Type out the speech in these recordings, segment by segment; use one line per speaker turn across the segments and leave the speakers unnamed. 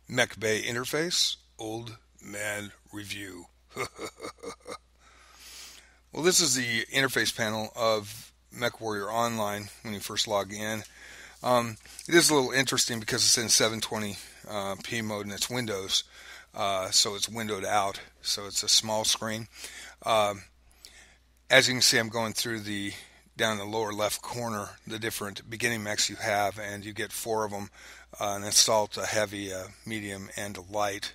Mech Bay Interface, Old Man Review. Well, this is the interface panel of Mech Warrior Online when you first log in. It is a little interesting because it's in 720p mode and it's Windows, so it's windowed out, so it's a small screen. As you can see, I'm going through down the lower left corner, the different beginning mechs you have, and you get 4 of them, an assault, a heavy, a medium, and a light.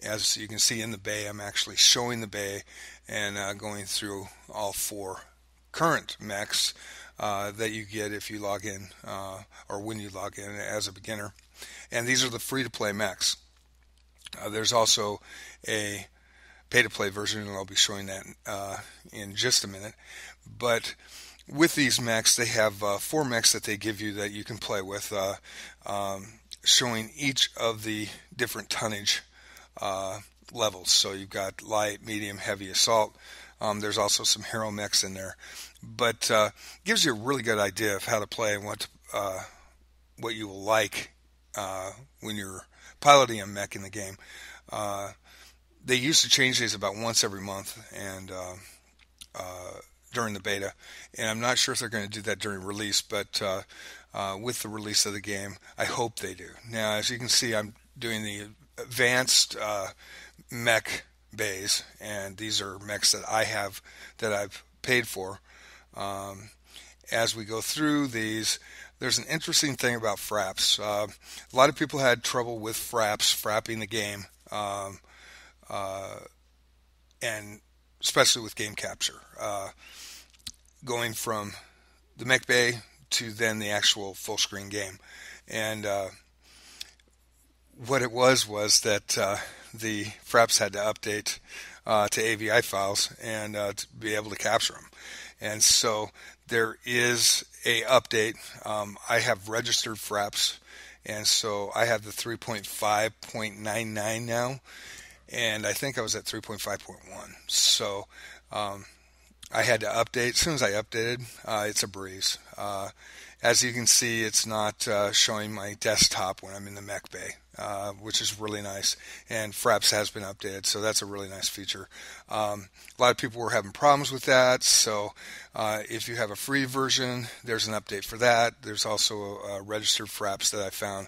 As you can see in the bay, I'm actually showing the bay and going through all 4 current mechs that you get if you log in or when you log in as a beginner. And these are the free-to-play mechs. There's also a pay-to-play version, and I'll be showing that in just a minute. But with these mechs, they have 4 mechs that they give you that you can play with, showing each of the different tonnage levels. So you've got light, medium, heavy, assault. There's also some hero mechs in there, but gives you a really good idea of how to play and what you will like when you're piloting a mech in the game. They used to change these about once every month, and during the beta, and I'm not sure if they're going to do that during release, but with the release of the game, I hope they do. Now, as you can see, I'm doing the advanced mech bays, and these are mechs that I have that I've paid for. As we go through these, there's an interesting thing about Fraps. A lot of people had trouble with frapping the game, and especially with game capture, going from the Mech Bay to then the actual full screen game. And what it was that the Fraps had to update to AVI files and to be able to capture them. And so there is a update. I have registered Fraps, and so I have the 3.5.99 now, and I think I was at 3.5.1. So I had to update. As soon as I updated, it's a breeze. As you can see, it's not showing my desktop when I'm in the Mech Bay, which is really nice. And Fraps has been updated, so that's a really nice feature. A lot of people were having problems with that, so if you have a free version, there's an update for that. There's also a registered Fraps that I found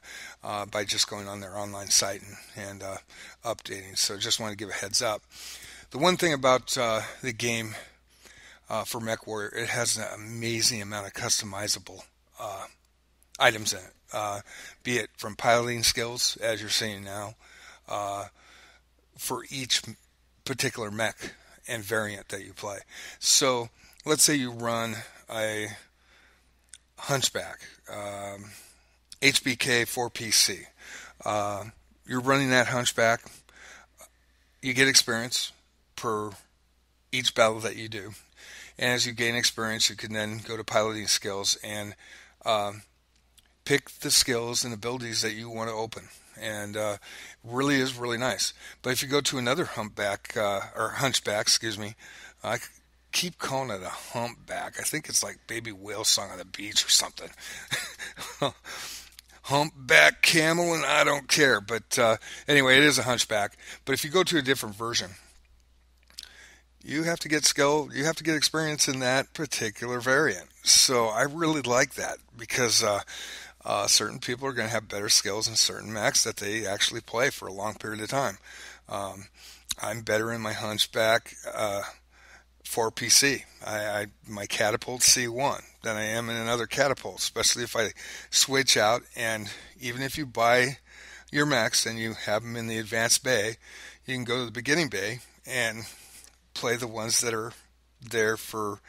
by just going on their online site and updating. So just want to give a heads up. The one thing about the game for Mech Warrior, it has an amazing amount of customizable items in it, be it from piloting skills, as you're seeing now, for each particular mech and variant that you play. So let's say you run a Hunchback, HBK 4PC. You're running that Hunchback. You get experience per each battle that you do. And as you gain experience, you can then go to piloting skills and pick the skills and abilities that you want to open. And really is really nice. But if you go to another Hunchback, I keep calling it a humpback. I think it's like Baby Whale Song on the Beach or something. Humpback camel, and I don't care. But anyway, it is a Hunchback. But if you go to a different version, you have to get skill, you have to get experience in that particular variant. So I really like that because certain people are going to have better skills in certain mechs that they actually play for a long period of time. I'm better in my Hunchback for PC. My Catapult C1 than I am in another Catapult, especially if I switch out. And even if you buy your mechs and you have them in the advanced bay, you can go to the beginning bay and play the ones that are there for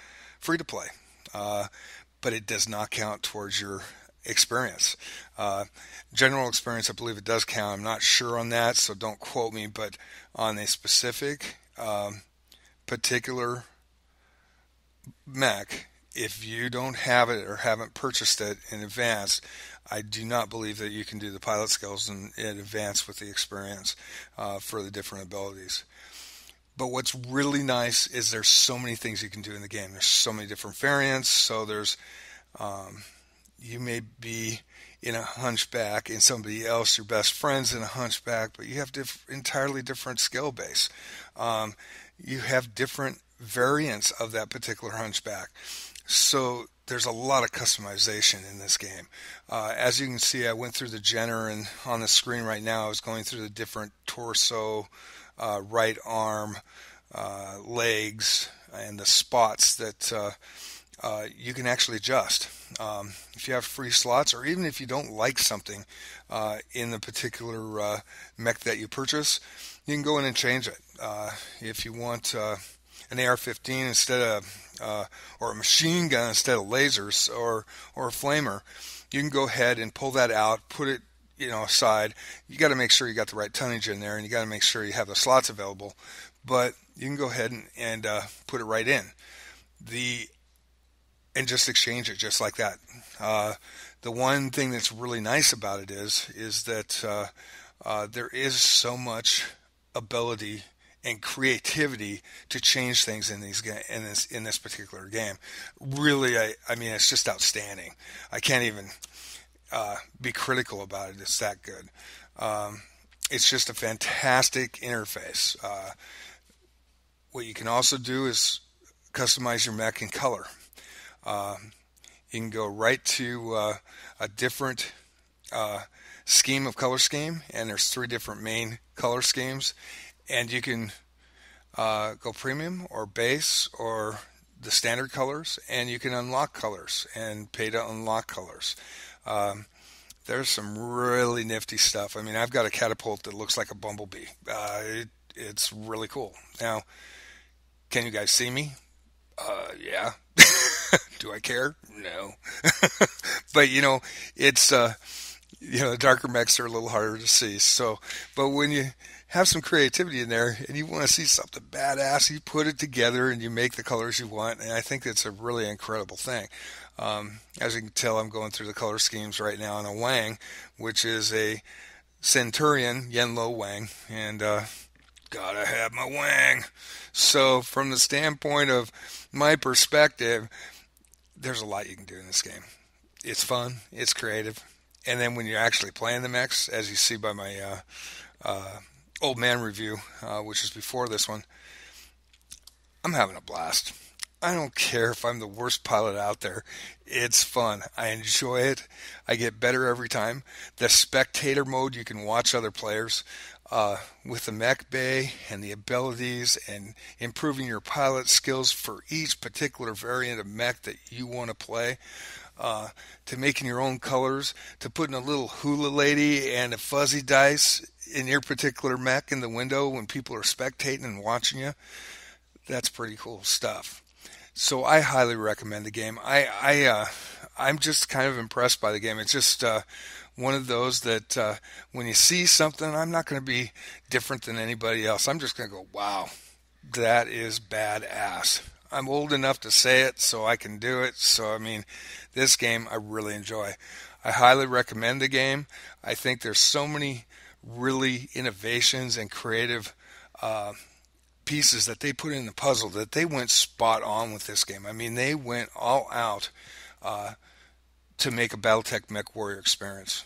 free to play, but it does not count towards your experience. General experience, I believe it does count. I'm not sure on that, so don't quote me, but on a specific particular mech, if you don't have it or haven't purchased it in advance, I do not believe that you can do the pilot skills in advance with the experience for the different abilities. But what's really nice is there's so many things you can do in the game. There's so many different variants. So there's, you may be in a hunchback and somebody else, your best friend's in a hunchback, but you have entirely different skill base. You have different variants of that particular hunchback. So there's a lot of customization in this game. As you can see, I went through the genre, and on the screen right now I was going through the different torso, right arm, legs, and the spots that you can actually adjust. If you have free slots, or even if you don't like something in the particular mech that you purchase, you can go in and change it. If you want an AR-15 instead of, or a machine gun instead of lasers, or a flamer, you can go ahead and pull that out, put it aside. You got to make sure you got the right tonnage in there, and you got to make sure you have the slots available. But you can go ahead and put it right in and just exchange it just like that. The one thing that's really nice about it is that there is so much ability and creativity to change things in this particular game. Really, I mean, it's just outstanding. I can't even be critical about it. It's that good. It's just a fantastic interface. What you can also do is customize your mech in color. You can go right to a different scheme of color scheme, and there's 3 different main color schemes, and you can go premium or base or the standard colors, and you can unlock colors and pay to unlock colors. There's some really nifty stuff. I mean, I've got a catapult that looks like a bumblebee. It's really cool. Now, can you guys see me? Yeah. Do I care? No. But it's the darker mechs are a little harder to see. So, but when you have some creativity in there and you want to see something badass, you put it together and you make the colors you want. And I think it's a really incredible thing. As you can tell, I'm going through the color schemes right now on a Wang, which is a Centurion Yenlo Wang, and gotta have my Wang. So from the standpoint of my perspective, there's a lot you can do in this game. It's fun, it's creative, and then when you're actually playing the mechs, as you see by my old man review, which is before this one, I'm having a blast. I don't care if I'm the worst pilot out there. It's fun. I enjoy it. I get better every time. The spectator mode, you can watch other players with the Mech Bay and the abilities and improving your pilot skills for each particular variant of mech that you want to play, to making your own colors, to putting a little hula lady and a fuzzy dice in your particular mech in the window when people are spectating and watching you. That's pretty cool stuff. So I highly recommend the game. I'm just kind of impressed by the game. It's just one of those that when you see something, I'm not going to be different than anybody else. I'm just going to go, wow, that is badass. I'm old enough to say it, so I can do it. So, I mean, this game I really enjoy. I highly recommend the game. I think there's so many really innovations and creative pieces that they put in the puzzle that they went spot on with this game. I mean, they went all out to make a Battletech Mech Warrior experience.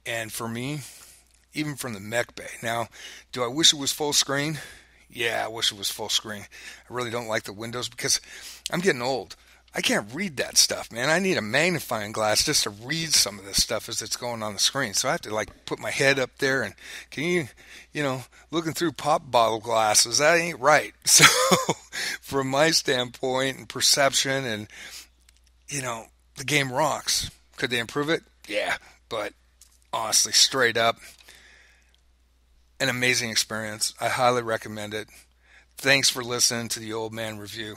And for me, even from the Mech Bay. Now, do I wish it was full screen? Yeah, I wish it was full screen. I really don't like the windows because I'm getting old. I can't read that stuff, man. I need a magnifying glass just to read some of this stuff as it's going on the screen. So I have to put my head up there and looking through pop bottle glasses, that ain't right. So from my standpoint and perception, and the game rocks. Could they improve it? Yeah, but honestly, straight up, an amazing experience. I highly recommend it. Thanks for listening to the Old Man Review.